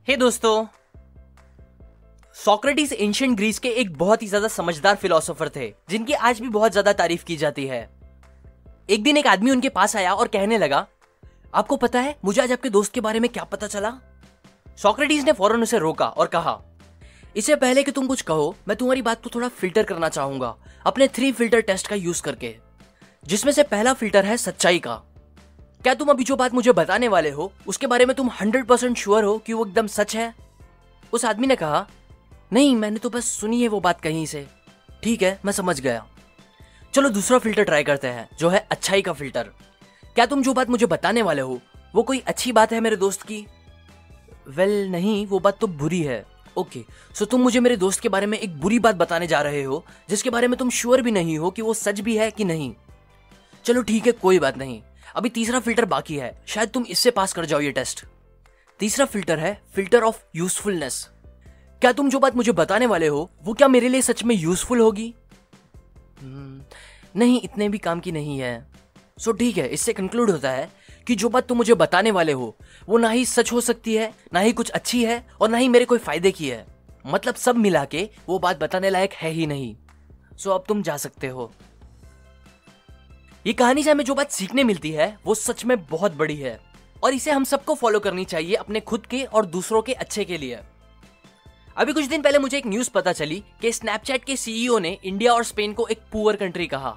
हे दोस्तों, Socrates ancient Greece के एक बहुत ही ज्यादा समझदार फिलोसोफर थे जिनकी आज भी बहुत ज्यादा तारीफ की जाती है। एक दिन एक आदमी उनके पास आया और कहने लगा, आपको पता है मुझे आज आपके दोस्त के बारे में क्या पता चला? सोक्रेटिस ने फौरन उसे रोका और कहा, इससे पहले कि तुम कुछ कहो मैं तुम्हारी बात को थोड़ा फिल्टर करना चाहूंगा अपने 3 फिल्टर टेस्ट का यूज करके, जिसमें से पहला फिल्टर है सच्चाई का। क्या तुम अभी जो बात मुझे बताने वाले हो उसके बारे में तुम 100% श्योर हो कि वो एकदम सच है? उस आदमी ने कहा, नहीं, मैंने तो बस सुनी है वो बात कहीं से। ठीक है, मैं समझ गया। चलो दूसरा फिल्टर ट्राई करते हैं, जो है अच्छाई का फिल्टर। क्या तुम जो बात मुझे बताने वाले हो वो कोई अच्छी बात है मेरे दोस्त की? वेल नहीं, वो बात तो बुरी है। ओके, सो तुम मुझे मेरे दोस्त के बारे में एक बुरी बात बताने जा रहे हो जिसके बारे में तुम श्योर भी नहीं हो कि वो सच भी है कि नहीं। चलो ठीक है, कोई बात नहीं। अभी तीसरा फिल्टर बाकी है, शायद तुम इससे पास कर जाओ ये टेस्ट। तीसरा फिल्टर है फिल्टर ऑफ यूजफुलनेस। क्या तुम जो बात मुझे बताने वाले हो वो क्या मेरे लिए सच में यूजफुल होगी? नहीं, इतने भी काम की नहीं है। सो ठीक है, इससे कंक्लूड होता है कि जो बात तुम मुझे बताने वाले हो वो ना ही सच हो सकती है, ना ही कुछ अच्छी है और ना ही मेरे कोई फायदे की है। मतलब सब मिला के वो बात बताने लायक है ही नहीं। सो अब तुम जा सकते हो। ये कहानी से हमें जो बात सीखने मिलती है वो सच में बहुत बड़ी है और इसे हम सबको फॉलो करनी चाहिए अपने खुद के और दूसरों के अच्छे के लिए। अभी कुछ दिन पहले मुझे एक न्यूज पता चली कि स्नैपचैट के सीईओ ने इंडिया और स्पेन को एक पुअर कंट्री कहा,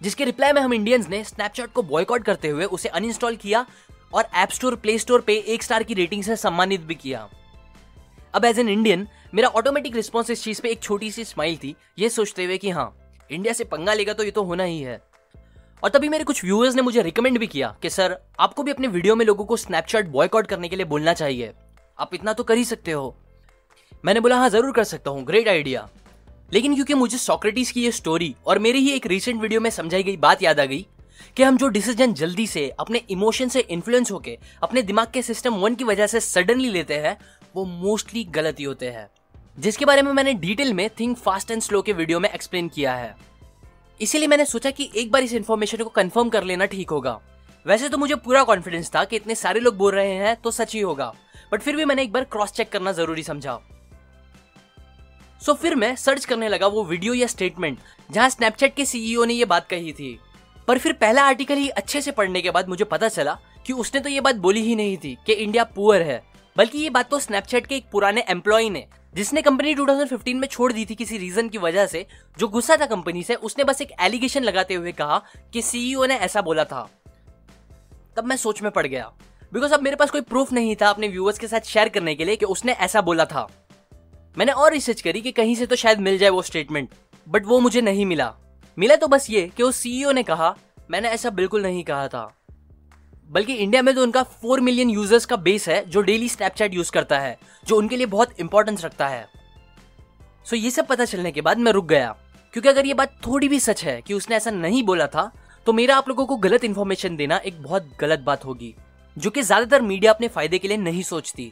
जिसके रिप्लाई में हम इंडियंस ने स्नैपचैट को बॉयकॉट करते हुए उसे अनइंस्टॉल किया और ऐप स्टोर, प्ले स्टोर पे 1 स्टार की रेटिंग से सम्मानित भी किया। अब एज एन इंडियन मेरा ऑटोमेटिक रिस्पॉन्स इस चीज पे एक छोटी सी स्माइल थी, ये सोचते हुए कि हाँ, इंडिया से पंगा लेगा तो ये तो होना ही है। और तभी मेरे कुछ व्यूअर्स ने मुझे रिकमेंड भी किया कि सर, आपको भी अपने वीडियो में लोगों को स्नैपचैट बॉयकॉट करने के लिए बोलना चाहिए, आप इतना तो कर ही सकते हो। मैंने बोला, हाँ जरूर कर सकता हूँ, ग्रेट आइडिया। लेकिन क्योंकि मुझे सोक्रेटिस की ये स्टोरी और मेरी ही एक रीसेंट वीडियो में समझाई गई बात याद आ गई कि हम जो डिसीजन जल्दी से अपने इमोशन से इन्फ्लुएंस होके अपने दिमाग के सिस्टम 1 की वजह से सडनली लेते हैं, वो मोस्टली गलत ही होते हैं, जिसके बारे में मैंने डिटेल में थिंक फास्ट एंड स्लो के वीडियो में एक्सप्लेन किया है। इसीलिए मैंने सोचा कि एक बार इस इन्फॉर्मेशन को कंफर्म कर लेना ठीक होगा। वैसे तो मुझे पूरा कॉन्फिडेंस था कि इतने सारे लोग बोल रहे हैं तो सच ही होगा, बट फिर भी मैंने एक बार क्रॉस चेक करना जरूरी समझा। सो फिर मैं सर्च करने लगा वो वीडियो या स्टेटमेंट जहां स्नैपचैट के सीईओ ने ये बात कही थी। पर फिर पहला आर्टिकल ही अच्छे से पढ़ने के बाद मुझे पता चला कि उसने तो ये बात बोली ही नहीं थी कि इंडिया पुअर है, बल्कि ये बात तो स्नैपचैट के एक पुराने एम्प्लॉय ने, जिसने कंपनी 2015 में छोड़ दी थी किसी रीजन की वजह से, जो गुस्सा था कंपनी से, उसने बस एक एलिगेशन लगाते हुए कहा कि सीईओ ने ऐसा बोला था। तब मैं सोच में पड़ गया, बिकॉज अब मेरे पास कोई प्रूफ नहीं था अपने व्यूअर्स के साथ शेयर करने के लिए कि उसने ऐसा बोला था। मैंने और रिसर्च करी कि कहीं से तो शायद मिल जाए वो स्टेटमेंट, बट वो मुझे नहीं मिला। मिला तो बस ये कि उस सीईओ ने कहा, मैंने ऐसा बिल्कुल नहीं कहा था, बल्कि इंडिया में तो उनका 4 मिलियन यूजर्स का बेस है जो डेली स्नैपचैट यूज करता है, जो उनके लिए बहुत इंपॉर्टेंस रखता है। सो ये सब पता चलने के बाद मैं रुक गया, क्योंकि अगर ये बात थोड़ी भी सच है कि उसने ऐसा नहीं बोला था तो मेरा आप लोगों को गलत इन्फॉर्मेशन देना एक बहुत गलत बात होगी, जो कि ज्यादातर मीडिया अपने फायदे के लिए नहीं सोचती।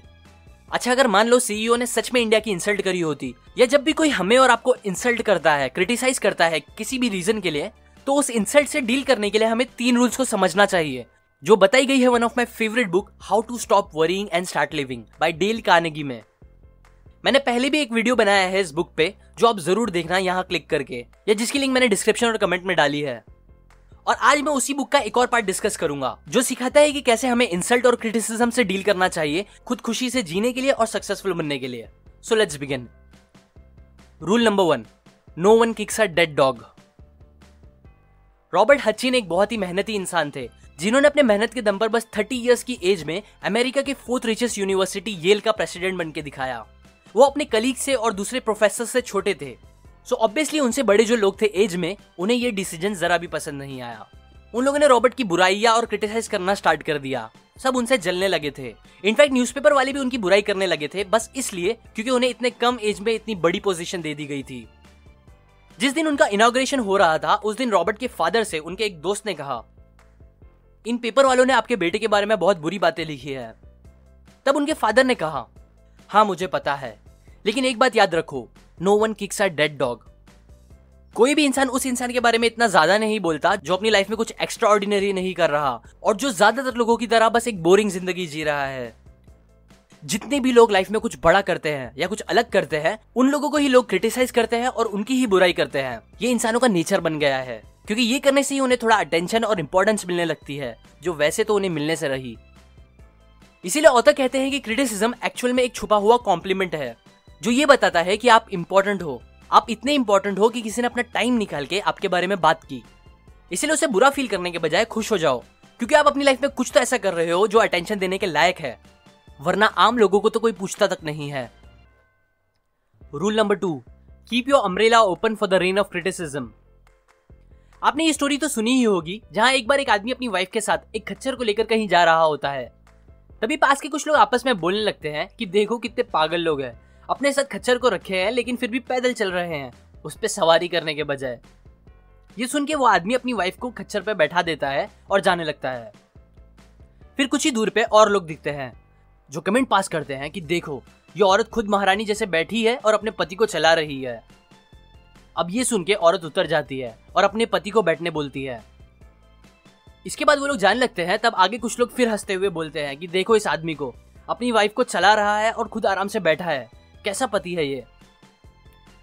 अच्छा, अगर मान लो सीईओ ने सच में इंडिया की इंसल्ट करी होती, या जब भी कोई हमें और आपको इंसल्ट करता है, क्रिटिसाइज करता है किसी भी रीजन के लिए, तो उस इंसल्ट से डील करने के लिए हमें 3 रूल्स को समझना चाहिए, जो बताई गई है one of my favourite book how to stop worrying and start living by Dale Carnegie में। मैंने पहले भी एक वीडियो बनाया है इस बुक पे, जो आप जरूर देखना यहाँ क्लिक करके, या जिसकी लिंक मैंने डिस्क्रिप्शन और कमेंट में डाली है। और आज मैं उसी बुक का एक और पार्ट डिस्कस करूंगा जो सिखाता है कि कैसे हमें इंसल्ट और क्रिटिसिज्म से डील करना चाहिए खुद खुशी से जीने के लिए और सक्सेसफुल बनने के लिए। So let's begin. Rule number 1, no one kicks a dead dog. Robert Hutchin एक बहुत ही मेहनती इंसान थे जिन्होंने अपने मेहनत के दम पर बस 30 इयर्स की एज में अमेरिका के 4th रिचेस्ट यूनिवर्सिटी येल का प्रेसिडेंट बन के दिखाया। वो अपने कलीग से और दूसरे प्रोफेसर से छोटे थे, सो ऑब्वियसली उनसे बड़े जो लोग थे एज में, उन्हें ये डिसीजन जरा भी पसंद नहीं आया। उन लोगों ने रॉबर्ट की बुराइयां और क्रिटिसाइज करना स्टार्ट कर दिया। सब उनसे जलने लगे थे। इनफैक्ट न्यूज़पेपर वाले भी उनकी बुराई करने लगे थे, बस इसलिए क्योंकि उन्हें इतने कम एज में इतनी बड़ी पोजीशन दे दी गई थी। जिस दिन उनका इनॉग्रेशन हो रहा था उस दिन रॉबर्ट के फादर से उनके एक दोस्त ने कहा, इन पेपर वालों ने आपके बेटे के बारे में बहुत बुरी बातें लिखी है। तब उनके फादर ने कहा, हाँ मुझे पता है, लेकिन एक बात याद रखो, no one kicks a dead dog. कोई भी इंसान उस इंसान के बारे में इतना ज्यादा नहीं बोलता जो अपनी लाइफ में कुछ एक्स्ट्रा ऑर्डिनरी नहीं कर रहा और जो ज्यादातर लोगों की तरह बस एक बोरिंग जिंदगी जी रहा है। जितने भी लोग लाइफ में कुछ बड़ा करते हैं या कुछ अलग करते हैं, उन लोगों को ही लोग क्रिटिसाइज करते हैं और उनकी ही बुराई करते हैं। ये इंसानों का नेचर बन गया है, क्योंकि ये करने से ही उन्हें थोड़ा अटेंशन और इंपॉर्टेंस मिलने लगती है, जो वैसे तो उन्हें मिलने से रही। इसीलिए ऑथर कहते हैं कि क्रिटिसिज्म एक्चुअल में एक छुपा हुआ कॉम्प्लीमेंट है, जो ये बताता है कि आप इंपॉर्टेंट हो, आप इतने इंपॉर्टेंट हो कि किसी ने अपना टाइम निकाल के आपके बारे में बात की। इसलिए उसे बुरा फील करने के बजाय खुश हो जाओ, क्योंकि आप अपनी लाइफ में कुछ तो ऐसा कर रहे हो जो अटेंशन देने के लायक है, वरना आम लोगों को तो कोई पूछता तक नहीं है। Rule number 2, keep your umbrella open for the rain of criticism. आपने ये स्टोरी तो सुनी ही होगी, जहां एक बार एक आदमी अपनी वाइफ के साथ एक खच्चर को लेकर कहीं जा रहा होता है। तभी पास के कुछ लोग आपस में बोलने लगते हैं कि देखो कितने पागल लोग हैं, अपने साथ खच्चर को रखे हैं लेकिन फिर भी पैदल चल रहे हैं, उस पर सवारी करने के बजाय। ये सुन के वो आदमी अपनी वाइफ को खच्चर पे बैठा देता है और जाने लगता है। फिर कुछ ही दूर पे और लोग दिखते हैं जो कमेंट पास करते हैं कि देखो ये औरत खुद महारानी जैसे बैठी है और अपने पति को चला रही है। अब ये सुन के औरत उतर जाती है और अपने पति को बैठने बोलती है। इसके बाद वो लोग जाने लगते हैं, तब आगे कुछ लोग फिर हंसते हुए बोलते हैं कि देखो इस आदमी को, अपनी वाइफ को चला रहा है और खुद आराम से बैठा है, कैसा पति है ये।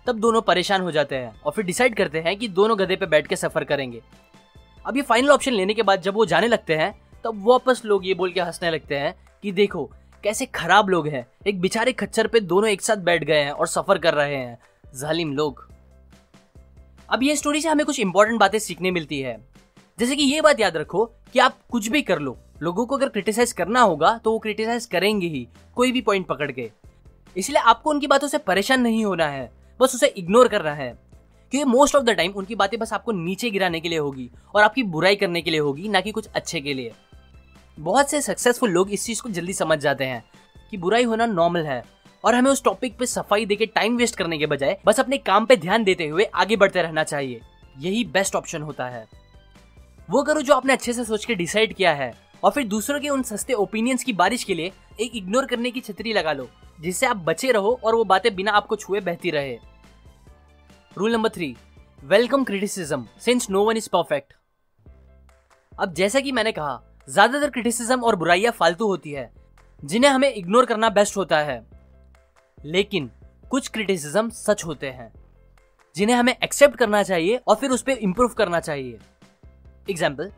तब दोनों परेशान हो जाते हैं और फिर डिसाइड करते हैं कि दोनों गधे पे बैठ के सफर करेंगे। अब ये फाइनल ऑप्शन लेने के बाद जब वो जाने लगते हैं, तब वापस लोग ये बोल के हंसने लगते हैं कि देखो कैसे खराब लोग हैं, एक बेचारे खच्चर पे दोनों एक साथ बैठ गए हैं और सफर कर रहे हैं, जालिम लोग। अब ये स्टोरी से हमें कुछ इंपॉर्टेंट बातें सीखने मिलती है, जैसे कि ये बात याद रखो कि आप कुछ भी कर लो, लोगों को अगर क्रिटिसाइज करना होगा तो वो क्रिटिसाइज करेंगे ही, कोई भी पॉइंट पकड़ के। इसलिए आपको उनकी बातों से परेशान नहीं होना है, बस उसे इग्नोर करना है, क्योंकि मोस्ट ऑफ द टाइम उनकी बातें बस आपको नीचे गिराने के लिए होगी और आपकी बुराई करने के लिए होगी, ना कि कुछ अच्छे के लिए। बहुत से सक्सेसफुल लोग इस चीज को जल्दी समझ जाते हैं कि बुराई होना नॉर्मल है, और हमें उस टॉपिक पे सफाई देके टाइम वेस्ट करने के बजाय बस अपने काम पे ध्यान देते हुए आगे बढ़ते रहना चाहिए। यही बेस्ट ऑप्शन होता है। वो करो जो आपने अच्छे से सोच के डिसाइड किया है, और फिर दूसरों के उन सस्ते ओपिनियंस की बारिश के लिए एक इग्नोर करने की छतरी लगा लो, जिससे आप बचे रहो और वो बातें बिना आपको छुए बहती रहे। Rule number 3, welcome criticism since no one is perfect. अब जैसा कि मैंने कहा, ज्यादातर क्रिटिसिज्म और बुराइयां फालतू होती है, जिन्हें हमें इग्नोर करना बेस्ट होता है। लेकिन कुछ क्रिटिसिज्म सच होते हैं जिन्हें हमें एक्सेप्ट करना चाहिए और फिर उस पर इंप्रूव करना चाहिए। एग्जाम्पल,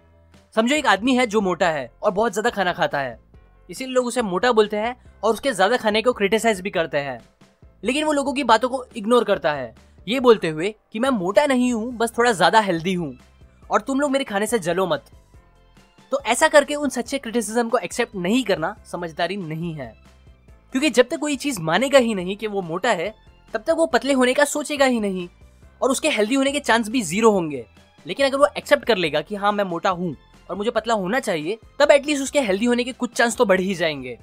समझो एक आदमी है जो मोटा है और बहुत ज्यादा खाना खाता है, इसीलिए लोग उसे मोटा बोलते हैं और उसके ज्यादा खाने को क्रिटिसाइज भी करते हैं। लेकिन वो लोगों की बातों को इग्नोर करता है, ये बोलते हुए कि मैं मोटा नहीं हूं, बस थोड़ा ज्यादा हेल्दी हूं और तुम लोग मेरे खाने से जलो मत। तो ऐसा करके उन सच्चे क्रिटिसिज्म को एक्सेप्ट नहीं करना समझदारी नहीं है, क्योंकि जब तक कोई चीज मानेगा ही नहीं कि वो मोटा है, तब तक वो पतले होने का सोचेगा ही नहीं और उसके हेल्दी होने के चांस भी जीरो होंगे। लेकिन अगर वो एक्सेप्ट कर लेगा कि हाँ मैं मोटा हूं और मुझे पतला होना चाहिए, तब एटलीस्ट उसके हेल्दी होने के कुछ चांस तो बढ़ ही जाएंगे।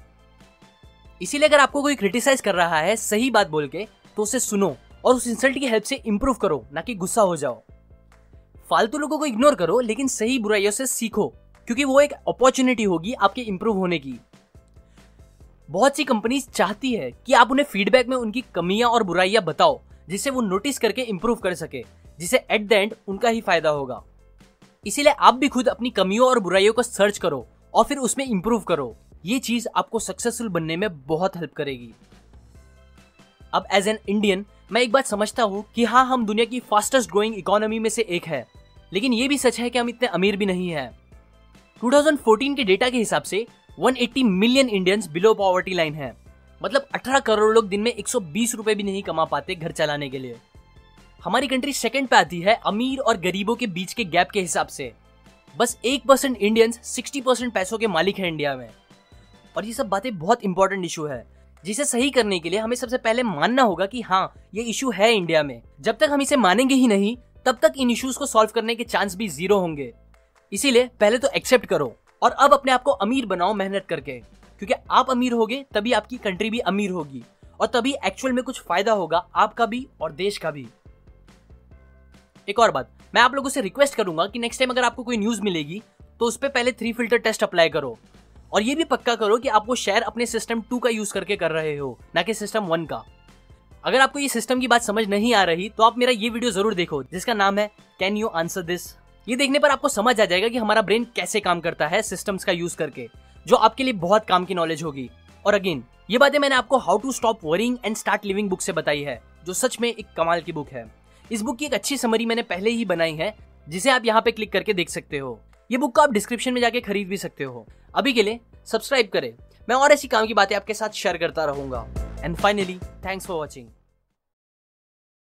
इसीलिए अगर आपको कोई क्रिटिसाइज कर रहा है सही बात बोल के, तो उसे सुनो और उस इंसल्ट की हेल्प से इंप्रूव करो, ना कि गुस्सा हो जाओ। फालतू लोगों को इग्नोर करो, लेकिन सही बुराइयों से सीखो, क्योंकि वो एक अपॉर्चुनिटी होगी आपके इंप्रूव होने की। बहुत सी कंपनीज चाहती है कि आप उन्हें फीडबैक में उनकी कमियां और बुराइयां बताओ, जिससे वो नोटिस करके इंप्रूव कर सके, जिससे एट द एंड उनका ही फायदा होगा। इसीलिए आप भी खुद अपनी कमियों और बुराइयों को सर्च करो और फिर उसमें इंप्रूव करो। ये चीज आपको सक्सेसफुल बनने में बहुत हेल्प करेगी। अब एज एन इंडियन मैं एक बात समझता हूँ कि हाँ, हम दुनिया की फास्टेस्ट ग्रोइंग इकोनॉमी में से एक है, लेकिन ये भी सच है कि हम इतने अमीर भी नहीं है। 2014 के डेटा के हिसाब से 180 million Indians below poverty line है, मतलब 18 करोड़ लोग दिन में 120 रुपए भी नहीं कमा पाते घर चलाने के लिए। हमारी कंट्री सेकंड पे आती है अमीर और गरीबों के बीच के गैप के हिसाब से। बस 1% इंडियंस 60% पैसों के मालिक है इंडिया में। और ये सब बातें बहुत इंपॉर्टेंट इशू है, जिसे सही करने के लिए हमें सबसे पहले मानना होगा कि हाँ ये इशू है इंडिया में। जब तक हम इसे मानेंगे ही नहीं, तब तक इन इश्यूज को सॉल्व करने के चांस भी जीरो होंगे। इसीलिए पहले तो एक्सेप्ट करो और अब अपने आप को अमीर बनाओ मेहनत करके, क्योंकि आप अमीर होगे तभी आपकी कंट्री भी अमीर होगी और तभी एक्चुअल में कुछ फायदा होगा आपका भी और देश का भी। एक और बात, मैं आप लोगों से रिक्वेस्ट करूंगा कि नेक्स्ट टाइम अगर आपको कोई न्यूज मिलेगी तो उस पर पहले 3 फिल्टर टेस्ट अप्लाई करो, और ये भी पक्का करो कि आप वो शेयर अपने सिस्टम 2 का यूज करके कर रहे हो, ना कि सिस्टम 1 का। अगर आपको ये सिस्टम की बात समझ नहीं आ रही तो आप मेरा ये वीडियो जरूर देखो, जिसका नाम है कैन यू आंसर दिस। ये देखने पर आपको समझ आ जाएगा कि हमारा ब्रेन कैसे काम करता है सिस्टम्स का यूज करके, जो आपके लिए बहुत काम की नॉलेज होगी। और अगेन ये बातें मैंने आपको how to stop worrying and start living book से बताई है, जो सच में एक कमाल की बुक है। इस बुक की एक अच्छी समरी मैंने पहले ही बनाई है, जिसे आप यहाँ पे क्लिक करके देख सकते हो। ये बुक को आप डिस्क्रिप्शन में जाके खरीद भी सकते हो। अभी के लिए सब्सक्राइब करें, मैं और ऐसी काम की बातें आपके साथ शेयर करता रहूंगा। And finally thanks for watching.